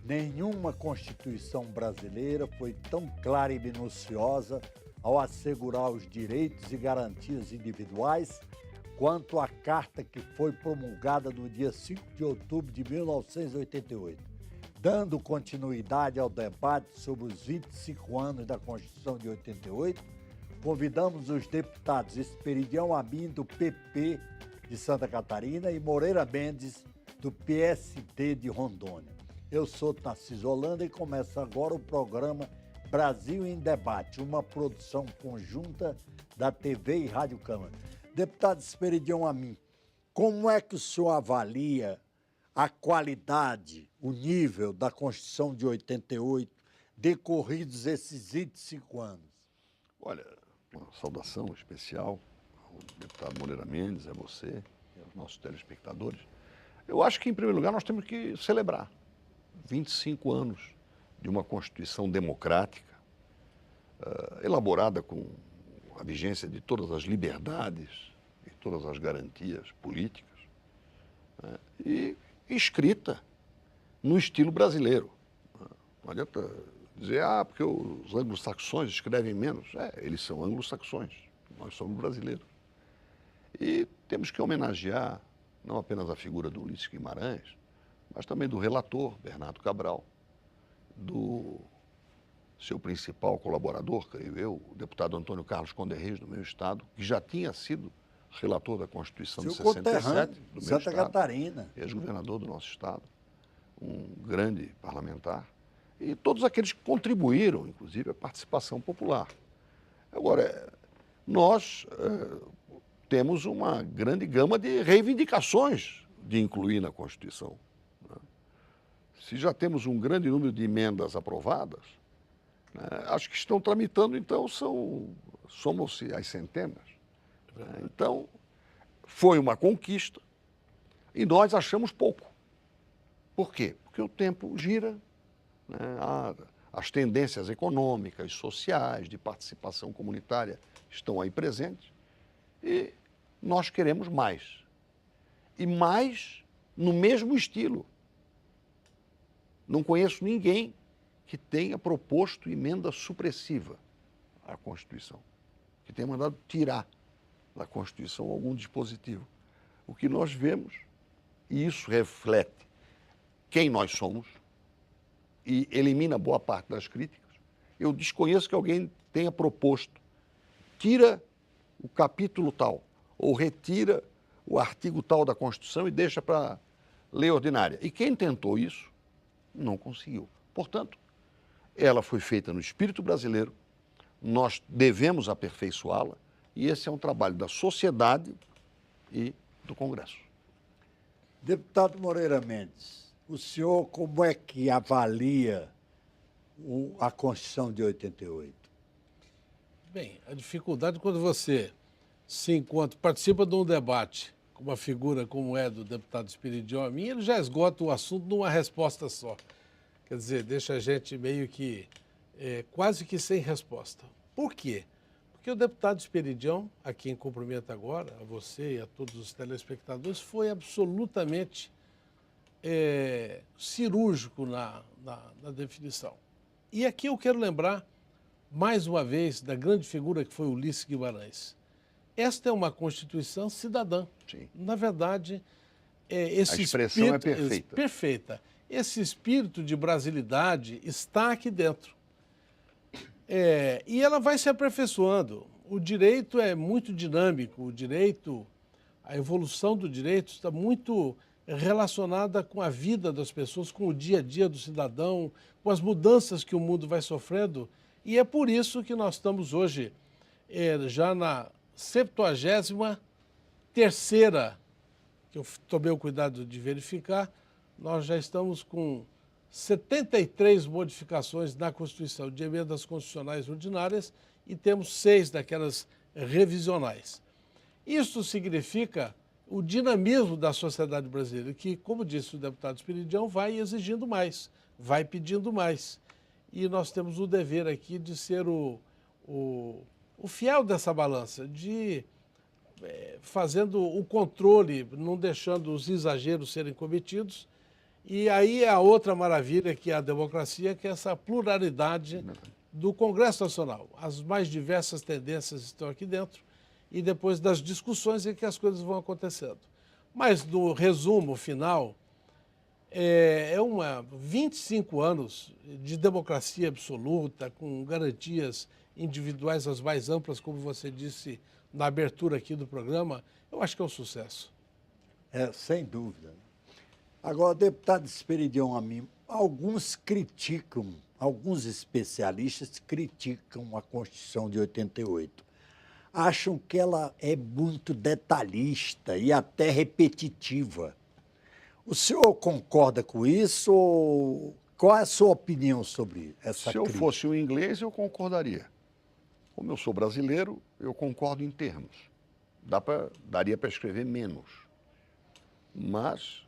Nenhuma Constituição brasileira foi tão clara e minuciosa ao assegurar os direitos e garantias individuais quanto a carta que foi promulgada no dia 5 de outubro de 1988. Dando continuidade ao debate sobre os 25 anos da Constituição de 88, convidamos os deputados Esperidião Amin, do PP de Santa Catarina, e Moreira Mendes, do PSD de Rondônia. Eu sou Tarcísio Holanda e começa agora o programa Brasil em Debate, uma produção conjunta da TV e Rádio Câmara. Deputado Esperidião Amin, como é que o senhor avalia a qualidade, o nível da Constituição de 88, decorridos esses 25 anos? Olha, uma saudação especial ao deputado Moreira Mendes, a você e aos nossos telespectadores. Eu acho que, em primeiro lugar, nós temos que celebrar 25 anos de uma Constituição democrática, elaborada com a vigência de todas as liberdades e todas as garantias políticas, né, e escrita no estilo brasileiro. Não adianta dizer, porque os anglo-saxões escrevem menos. Eles são anglo-saxões, nós somos brasileiros. E temos que homenagear não apenas a figura do Ulisses Guimarães, mas também do relator, Bernardo Cabral, do seu principal colaborador, creio eu, o deputado Antônio Carlos Conde-Reis, do meu estado, que já tinha sido relator da Constituição de 67, do meu Santa estado, Catarina, ex-governador do nosso estado, um grande parlamentar, e todos aqueles que contribuíram, inclusive, à participação popular. Agora, nós temos uma grande gama de reivindicações de incluir na Constituição. Se já temos um grande número de emendas aprovadas, acho que estão tramitando, então, somam-se as centenas. Então, foi uma conquista e nós achamos pouco. Por quê? Porque o tempo gira, né? As tendências econômicas, sociais, de participação comunitária estão aí presentes e nós queremos mais. E mais no mesmo estilo. Não conheço ninguém que tenha proposto emenda supressiva à Constituição, que tenha mandado tirar da Constituição algum dispositivo. O que nós vemos, e isso reflete quem nós somos e elimina boa parte das críticas, eu desconheço que alguém tenha proposto, tira o capítulo tal, ou retira o artigo tal da Constituição e deixa para lei ordinária. E quem tentou isso, não conseguiu. Portanto, ela foi feita no espírito brasileiro, nós devemos aperfeiçoá-la, e esse é um trabalho da sociedade e do Congresso. Deputado Moreira Mendes, o senhor como é que avalia a Constituição de 88? Bem, a dificuldade quando você participa de um debate com uma figura como é do deputado Esperidião Amin, ele já esgota o assunto numa resposta só. Quer dizer, deixa a gente meio que quase que sem resposta. Por quê? Porque o deputado Esperidião, a quem cumprimento agora, a você e a todos os telespectadores, foi absolutamente cirúrgico na definição. E aqui eu quero lembrar, mais uma vez, da grande figura que foi Ulisses Guimarães. Esta é uma Constituição cidadã. Sim. Na verdade, a expressão é perfeita. Perfeita. Esse espírito de brasilidade está aqui dentro. E ela vai se aperfeiçoando. O direito é muito dinâmico, a evolução do direito está muito relacionada com a vida das pessoas, com o dia a dia do cidadão, com as mudanças que o mundo vai sofrendo. E é por isso que nós estamos hoje já na 73ª, que eu tomei o cuidado de verificar, nós já estamos com 73 modificações na Constituição, de emendas constitucionais ordinárias, e temos 6 daquelas revisionais. Isso significa o dinamismo da sociedade brasileira, que, como disse o deputado Esperidião, vai exigindo mais, vai pedindo mais. E nós temos o dever aqui de ser o fiel dessa balança, de fazendo o controle, não deixando os exageros serem cometidos E aí a outra maravilha que é a democracia, que é essa pluralidade do Congresso Nacional. As mais diversas tendências estão aqui dentro e depois das discussões é que as coisas vão acontecendo. Mas no resumo final, é 25 anos de democracia absoluta, com garantias individuais as mais amplas, como você disse na abertura aqui do programa, eu acho que é um sucesso. Sem dúvida. Agora, deputado Esperidião Amin, alguns especialistas criticam a Constituição de 88. Acham que ela é muito detalhista e até repetitiva. O senhor concorda com isso? Ou qual é a sua opinião sobre essa Se eu crítica? fosse um inglês, eu concordaria. Como eu sou brasileiro, eu concordo em termos. Daria para escrever menos. Mas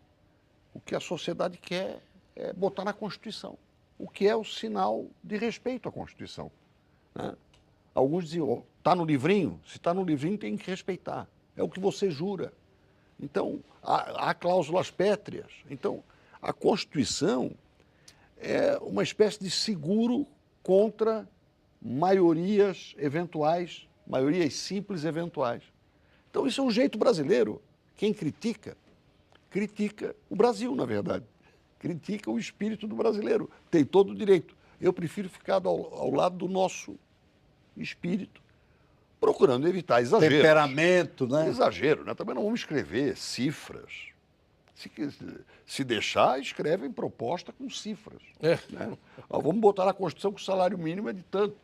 o que a sociedade quer é botar na Constituição, o que é o sinal de respeito à Constituição, né? Alguns diziam, está no livrinho? Se está no livrinho, tem que respeitar. É o que você jura. Então, há cláusulas pétreas. Então, a Constituição é uma espécie de seguro contra maiorias eventuais, maiorias simples eventuais. Então, isso é um jeito brasileiro. Quem critica o Brasil, na verdade. Critica o espírito do brasileiro. Tem todo o direito. Eu prefiro ficar ao lado do nosso espírito, procurando evitar exageros. Temperamento, né? Exagero, né? Também não vamos escrever cifras. Se deixar, escrevem proposta com cifras. Né? Vamos botar na Constituição que o salário mínimo é de tanto.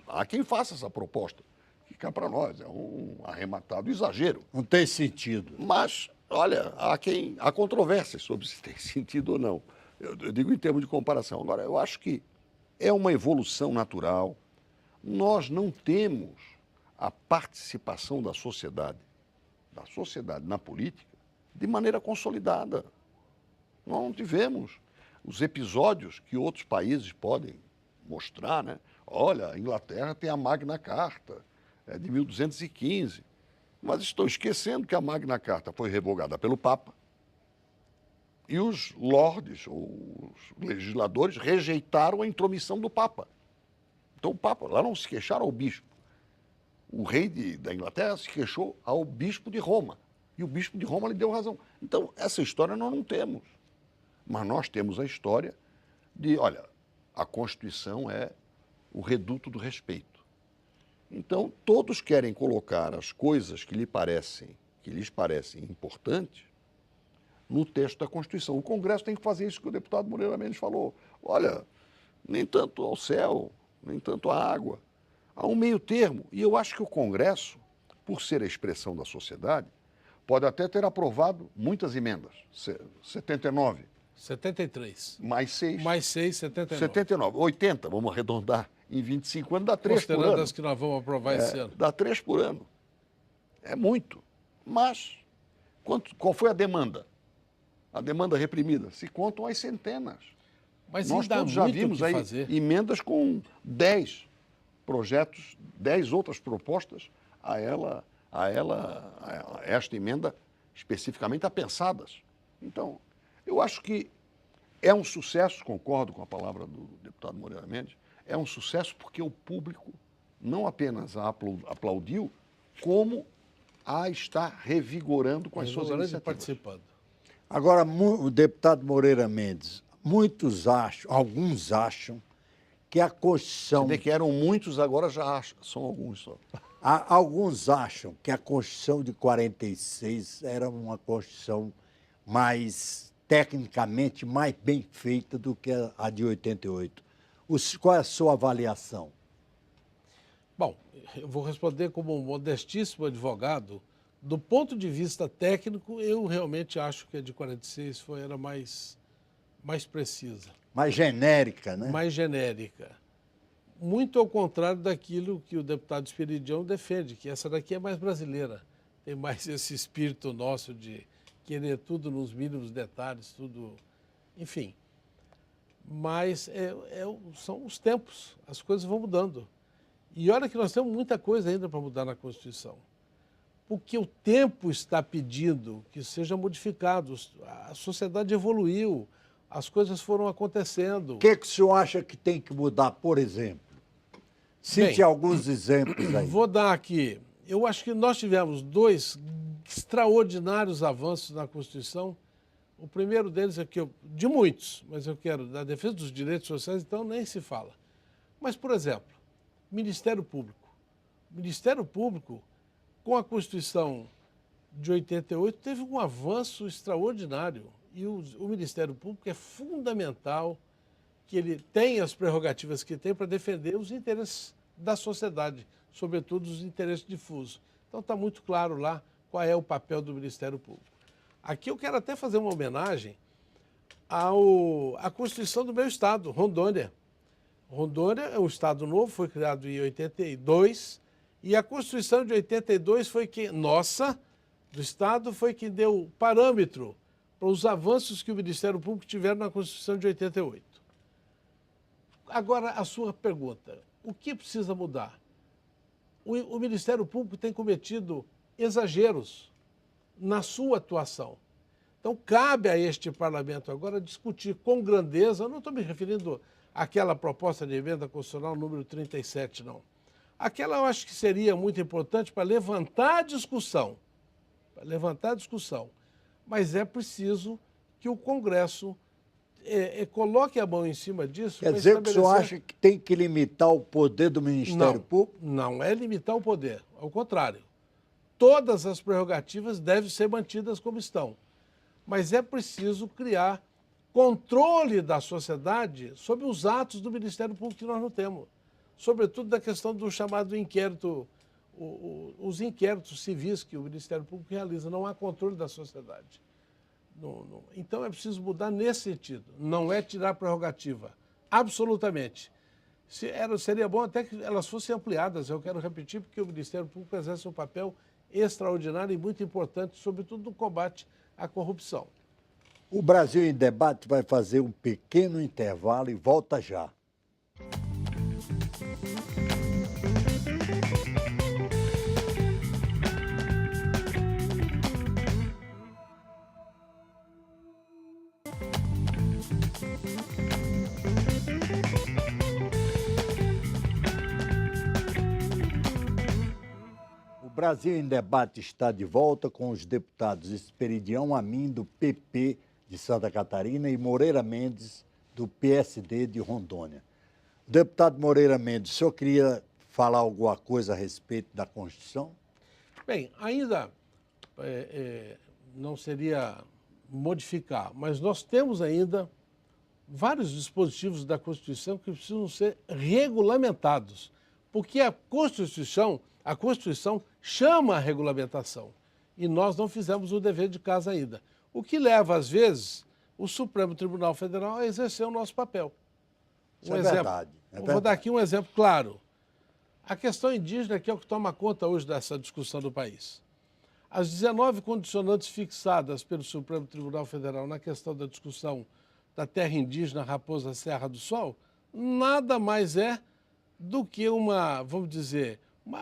Há quem faça essa proposta. Fica para nós, é um arrematado exagero. Não tem sentido. Mas, olha, há controvérsias sobre se tem sentido ou não. Eu digo em termos de comparação. Agora, eu acho que é uma evolução natural. Nós não temos a participação da sociedade na política, de maneira consolidada. Nós não tivemos os episódios que outros países podem mostrar, né? Olha, a Inglaterra tem a Magna Carta, é de 1215, mas estão esquecendo que a Magna Carta foi revogada pelo Papa e os lordes, ou os legisladores, rejeitaram a intromissão do Papa. Então o Papa, lá não se queixaram ao bispo. O rei da Inglaterra se queixou ao bispo de Roma. E o bispo de Roma lhe deu razão. Então, essa história nós não temos. Mas nós temos a história de, olha, a Constituição é o reduto do respeito. Então, todos querem colocar as coisas que lhes parecem importantes no texto da Constituição. O Congresso tem que fazer isso que o deputado Moreira Mendes falou. Olha, nem tanto ao céu, nem tanto à água. Há um meio termo. E eu acho que o Congresso, por ser a expressão da sociedade, pode até ter aprovado muitas emendas. 79. 73. Mais 6. Mais 6, 79. 79. 80, vamos arredondar. Em 25 anos dá 3 por ano. Considerando as que nós vamos aprovar esse ano. Dá 3 por ano. É muito. Mas, qual foi a demanda? A demanda reprimida? Se contam as centenas. Mas nós ainda todos já vimos aí emendas com 10 projetos, 10 outras propostas a esta emenda especificamente apensadas. Então, eu acho que é um sucesso, concordo com a palavra do deputado Moreira Mendes, é um sucesso porque o público não apenas a aplaudiu, como a está revigorando com as suas iniciativas. Participando. Agora, o deputado Moreira Mendes, alguns acham que a Constituição... Se bem que eram muitos, agora já são alguns só. Alguns acham que a Constituição de 46 era uma Constituição tecnicamente mais bem feita do que a de 88. Qual é a sua avaliação? Bom, eu vou responder como um modestíssimo advogado. Do ponto de vista técnico, eu realmente acho que a de 46 era mais precisa. Mais genérica, né? Mais genérica. Muito ao contrário daquilo que o deputado Esperidião defende, que essa daqui é mais brasileira. Tem mais esse espírito nosso de querer tudo nos mínimos detalhes, tudo... Enfim. Mas são os tempos, as coisas vão mudando. E olha que nós temos muita coisa ainda para mudar na Constituição. porque o tempo está pedindo que seja modificado. A sociedade evoluiu, as coisas foram acontecendo. O que o senhor acha que tem que mudar, por exemplo? Cite Bem, alguns exemplos aí. Vou dar aqui. Eu acho que nós tivemos dois extraordinários avanços na Constituição. O primeiro deles é de muitos, mas eu quero, da defesa dos direitos sociais, então nem se fala. Mas, por exemplo, Ministério Público. O Ministério Público, com a Constituição de 88, teve um avanço extraordinário. E o Ministério Público é fundamental que ele tenha as prerrogativas que tem para defender os interesses da sociedade, sobretudo os interesses difusos. Então está muito claro lá qual é o papel do Ministério Público. Aqui eu quero até fazer uma homenagem à Constituição do meu estado, Rondônia. Rondônia é um estado novo, foi criado em 82, e a Constituição de 82 foi que, nossa, do estado, foi que deu parâmetro para os avanços que o Ministério Público tiveram na Constituição de 88. Agora, a sua pergunta, o que precisa mudar? O Ministério Público tem cometido exageros na sua atuação. Então, cabe a este parlamento agora discutir com grandeza, eu não estou me referindo àquela proposta de emenda constitucional número 37, não. Aquela eu acho que seria muito importante para levantar a discussão, mas é preciso que o Congresso coloque a mão em cima disso. Quer dizer que o senhor acha que tem que limitar o poder do Ministério Público? Não é limitar o poder, ao contrário. Todas as prerrogativas devem ser mantidas como estão. Mas é preciso criar controle da sociedade sobre os atos do Ministério Público que nós não temos. Sobretudo da questão do chamado inquérito, os inquéritos civis que o Ministério Público realiza. Não há controle da sociedade. Então é preciso mudar nesse sentido. Não é tirar prerrogativa. Absolutamente. Seria bom até que elas fossem ampliadas. Eu quero repetir, porque o Ministério Público exerce um papel extraordinário e muito importante, sobretudo no combate à corrupção. O Brasil em Debate vai fazer um pequeno intervalo e volta já. O Brasil em Debate está de volta com os deputados Esperidião Amin, do PP de Santa Catarina, e Moreira Mendes, do PSD de Rondônia. Deputado Moreira Mendes, o senhor queria falar alguma coisa a respeito da Constituição? Bem, ainda não seria modificar, mas nós temos ainda vários dispositivos da Constituição que precisam ser regulamentados, porque a Constituição chama a regulamentação e nós não fizemos o dever de casa ainda, o que leva, às vezes, o Supremo Tribunal Federal a exercer o nosso papel. Isso é verdade. Vou dar aqui um exemplo claro. A questão indígena, que é o que toma conta hoje dessa discussão do país. As 19 condicionantes fixadas pelo Supremo Tribunal Federal na questão da discussão da terra indígena Raposa Serra do Sol, nada mais é do que uma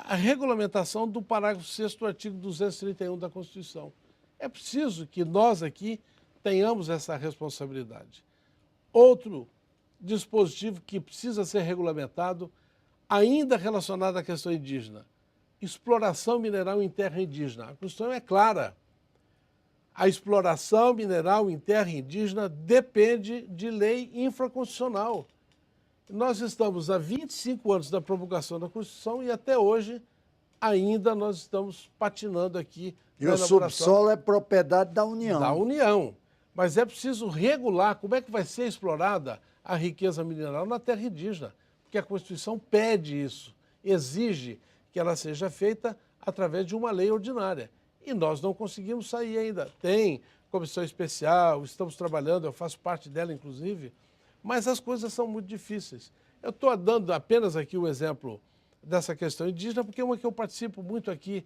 regulamentação do parágrafo 6º do artigo 231 da Constituição. É preciso que nós aqui tenhamos essa responsabilidade. Outro dispositivo que precisa ser regulamentado, ainda relacionado à questão indígena, exploração mineral em terra indígena. A Constituição é clara. A exploração mineral em terra indígena depende de lei infraconstitucional. Nós estamos há 25 anos da promulgação da Constituição e até hoje ainda nós estamos patinando aqui. E o subsolo é propriedade da União. Da União. Mas é preciso regular como é que vai ser explorada a riqueza mineral na terra indígena, porque a Constituição pede isso, exige que ela seja feita através de uma lei ordinária. E nós não conseguimos sair ainda. Tem comissão especial, estamos trabalhando, eu faço parte dela, inclusive, mas as coisas são muito difíceis. Eu estou dando apenas aqui o exemplo dessa questão indígena, porque é uma que eu participo muito aqui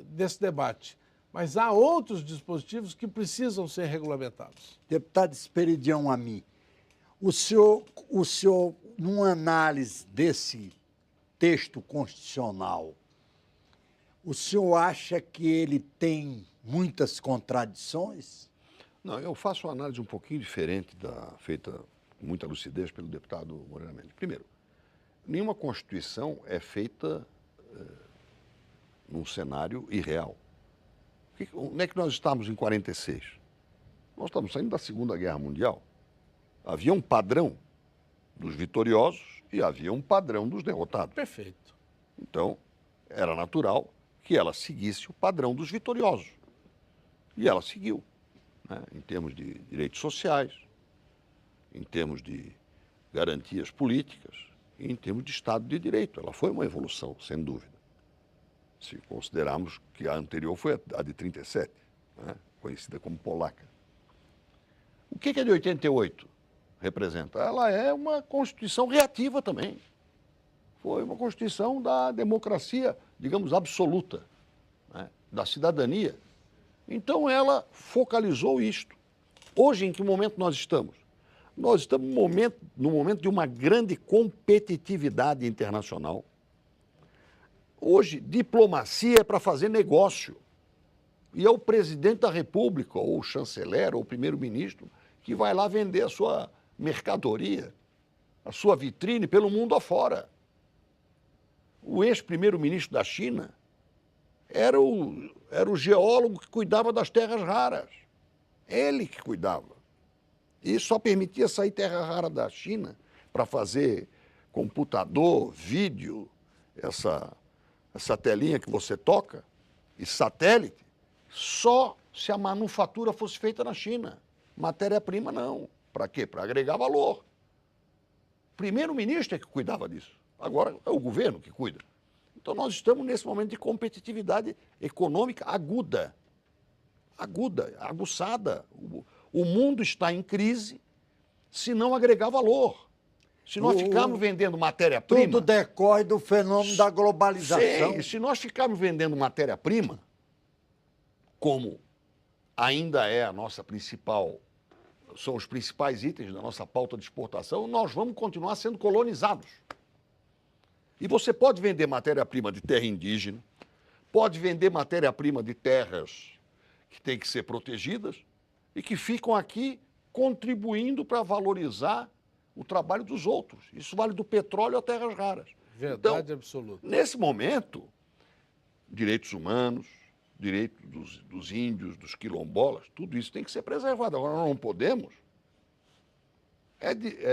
desse debate. Mas há outros dispositivos que precisam ser regulamentados. Deputado Esperidião Amin, o senhor, numa análise desse texto constitucional, O senhor acha que ele tem muitas contradições? Não, eu faço uma análise um pouquinho diferente feita com muita lucidez pelo deputado Moreira Mendes. Primeiro, nenhuma Constituição é feita num cenário irreal. Onde é que nós estamos em 46? Nós estamos saindo da Segunda Guerra Mundial. Havia um padrão dos vitoriosos e havia um padrão dos derrotados. Perfeito. Então, era natural que ela seguisse o padrão dos vitoriosos. E ela seguiu, né, em termos de direitos sociais, em termos de garantias políticas e em termos de Estado de Direito. Ela foi uma evolução, sem dúvida. Se considerarmos que a anterior foi a de 37, né, conhecida como polaca. O que é de 88 representa? Ela é uma Constituição reativa também. Foi uma Constituição da democracia, digamos, absoluta, né, da cidadania. Então, ela focalizou isto. Hoje, em que momento nós estamos? Nós estamos no momento de uma grande competitividade internacional. Hoje, diplomacia é para fazer negócio. E é o presidente da República, ou o chanceler, ou o primeiro-ministro, que vai lá vender a sua mercadoria, a sua vitrine pelo mundo afora. O ex-primeiro-ministro da China era o geólogo que cuidava das terras raras. Ele que cuidava. E só permitia sair terra rara da China para fazer computador, vídeo, essa telinha que você toca, e satélite, só se a manufatura fosse feita na China. Matéria-prima não. Para quê? Para agregar valor. O primeiro-ministro é que cuidava disso. Agora é o governo que cuida. Então nós estamos nesse momento de competitividade econômica aguda. Aguda, aguçada. O mundo está em crise se não agregar valor. Se nós ficarmos vendendo matéria-prima... Tudo decorre do fenômeno da globalização. Sim, se nós ficarmos vendendo matéria-prima, como ainda é a nossa principal, são os principais itens da nossa pauta de exportação, nós vamos continuar sendo colonizados. E você pode vender matéria-prima de terra indígena, pode vender matéria-prima de terras que têm que ser protegidas e que ficam aqui contribuindo para valorizar o trabalho dos outros. Isso vale do petróleo a terras raras. Verdade então, absoluta. Nesse momento, direitos humanos, direitos dos índios, dos quilombolas, tudo isso tem que ser preservado. Agora, nós não podemos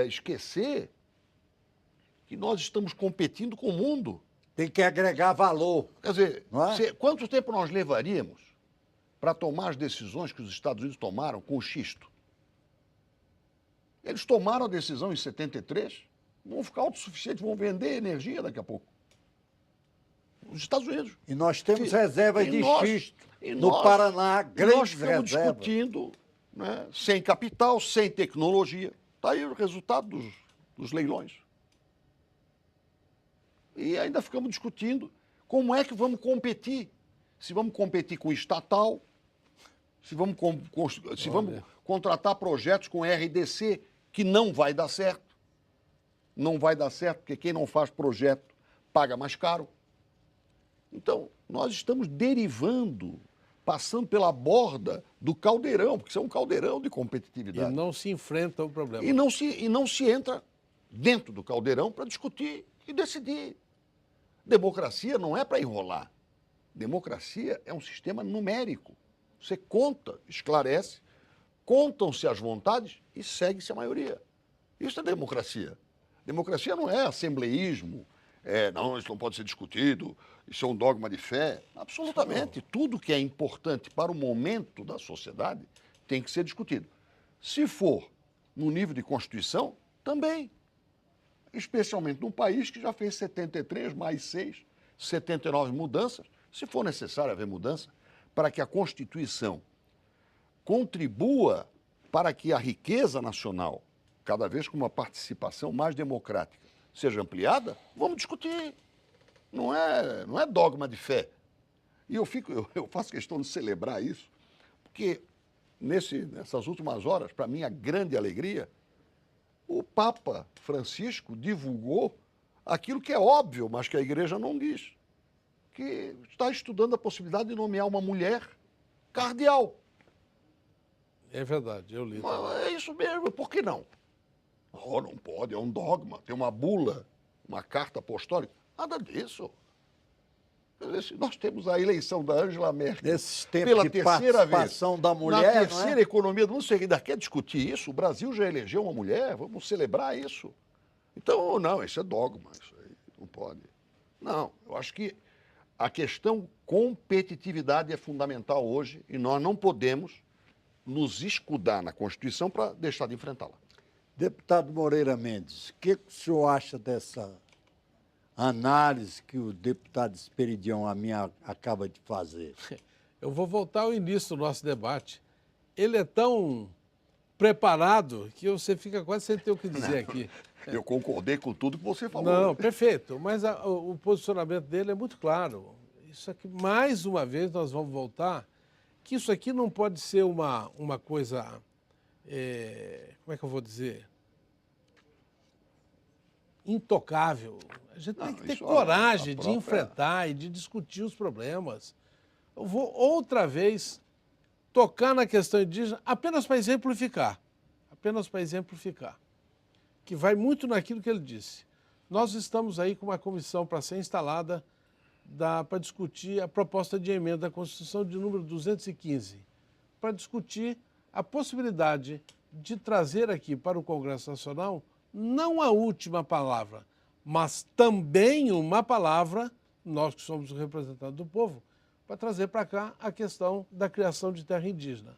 esquecer que nós estamos competindo com o mundo. Tem que agregar valor. Quer dizer, não é? Quanto tempo nós levaríamos para tomar as decisões que os Estados Unidos tomaram com o xisto? Eles tomaram a decisão em 73, vão ficar autossuficientes, vão vender energia daqui a pouco. Os Estados Unidos. E nós temos reservas de xisto no nós, Paraná, grandes nós ficamos reservas. discutindo, né, sem capital, sem tecnologia. Está aí o resultado dos leilões. E ainda ficamos discutindo como é que vamos competir. Se vamos competir com estatal, se vamos contratar projetos com RDC, que não vai dar certo. Não vai dar certo, porque quem não faz projeto paga mais caro. Então, nós estamos derivando, passando pela borda do caldeirão, porque isso é um caldeirão de competitividade. E não se enfrenta o problema. E não se entra dentro do caldeirão para discutir e decidir. Democracia não é para enrolar. Democracia é um sistema numérico. Você conta, esclarece, contam-se as vontades e segue-se a maioria. Isso é democracia. Democracia não é assembleísmo, não, isso não pode ser discutido, isso é um dogma de fé. Absolutamente. Tudo que é importante para o momento da sociedade tem que ser discutido. Se for no nível de Constituição, também. Especialmente num país que já fez 73 mais 6, 79 mudanças, se for necessário haver mudança, para que a Constituição contribua para que a riqueza nacional, cada vez com uma participação mais democrática, seja ampliada, vamos discutir. Não é dogma de fé. E eu faço questão de celebrar isso, porque nessas últimas horas, para minha grande alegria, o Papa Francisco divulgou aquilo que é óbvio, mas que a igreja não diz, que está estudando a possibilidade de nomear uma mulher cardeal. É verdade, eu li. Mas é isso mesmo, por que não? Oh, não pode, é um dogma, tem uma bula, uma carta apostólica. Nada disso. Nós temos a eleição da Angela Merkel Nesses tempos pela de terceira participação vez. da mulher, Na não terceira é? economia do mundo, você ainda quer discutir isso? O Brasil já elegeu uma mulher, vamos celebrar isso. Então, não, isso é dogma, isso aí não pode. Não, eu acho que a questão competitividade é fundamental hoje e nós não podemos nos escudar na Constituição para deixar de enfrentá-la. Deputado Moreira Mendes, o que o senhor acha dessa análise que o deputado Esperidião Amin acaba de fazer? Eu vou voltar ao início do nosso debate. Ele é tão preparado que você fica quase sem ter o que dizer aqui. Eu concordei com tudo que você falou. Não, perfeito, mas o posicionamento dele é muito claro. Isso aqui, mais uma vez, nós vamos voltar, que isso aqui não pode ser uma coisa, como é que eu vou dizer, intocável. A gente tem que ter coragem de enfrentar e de discutir os problemas. Eu vou outra vez tocar na questão indígena apenas para exemplificar, que vai muito naquilo que ele disse. Nós estamos aí com uma comissão para ser instalada para discutir a proposta de emenda à Constituição de número 215, para discutir a possibilidade de trazer aqui para o Congresso Nacional não a última palavra, mas também uma palavra, nós que somos os representantes do povo, para trazer para cá a questão da criação de terra indígena.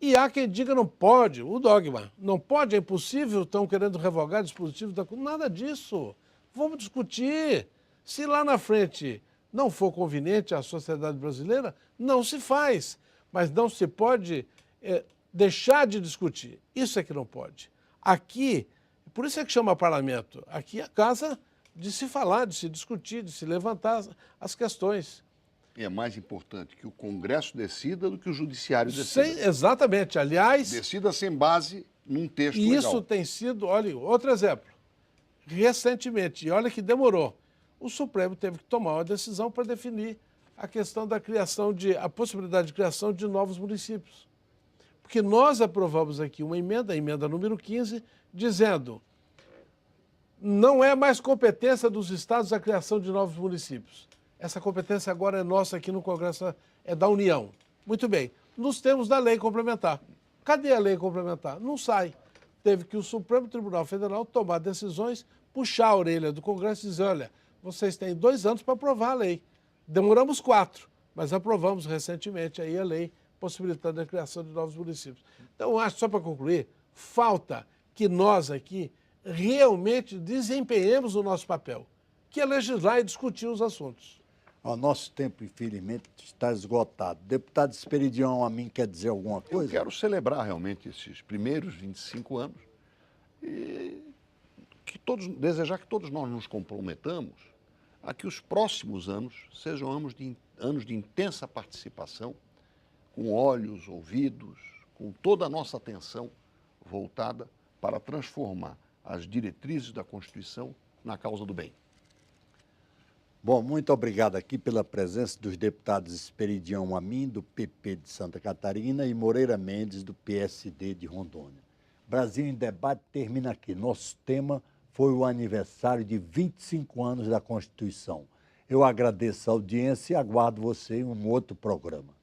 E há quem diga não pode, o dogma, não pode, é impossível, estão querendo revogar dispositivos da... Nada disso. Vamos discutir. Se lá na frente não for conveniente à sociedade brasileira, não se faz. Mas não se pode deixar de discutir. Isso é que não pode. Aqui, por isso é que chama parlamento. Aqui é a casa de se falar, de se discutir, de se levantar as questões. E é mais importante que o Congresso decida do que o Judiciário decida. Exatamente. Aliás... Decida sem base num texto legal. Isso tem sido... Olha, outro exemplo. Recentemente, e olha que demorou, o Supremo teve que tomar uma decisão para definir a questão da criação a possibilidade de criação de novos municípios. Porque nós aprovamos aqui uma emenda, a emenda número 15, dizendo não é mais competência dos estados a criação de novos municípios. Essa competência agora é nossa aqui no Congresso, é da União. Muito bem, nos termos da lei complementar. Cadê a lei complementar? Não sai. Teve que o Supremo Tribunal Federal tomar decisões, puxar a orelha do Congresso e dizer, olha, vocês têm 2 anos para aprovar a lei. Demoramos 4, mas aprovamos recentemente aí a lei possibilitando a criação de novos municípios. Então, acho, só para concluir, falta que nós aqui realmente desempenhemos o nosso papel, que é legislar e discutir os assuntos. O nosso tempo, infelizmente, está esgotado. Deputado Esperidião Amin quer dizer alguma coisa? Eu quero celebrar realmente esses primeiros 25 anos e desejar que todos nós nos comprometamos a que os próximos anos sejam anos de intensa participação, com olhos, ouvidos, com toda a nossa atenção voltada para transformar as diretrizes da Constituição na causa do bem. Bom, muito obrigado aqui pela presença dos deputados Esperidião Amin, do PP de Santa Catarina, e Moreira Mendes, do PSD de Rondônia. Brasil em Debate termina aqui. Nosso tema foi o aniversário de 25 anos da Constituição. Eu agradeço a audiência e aguardo você em um outro programa.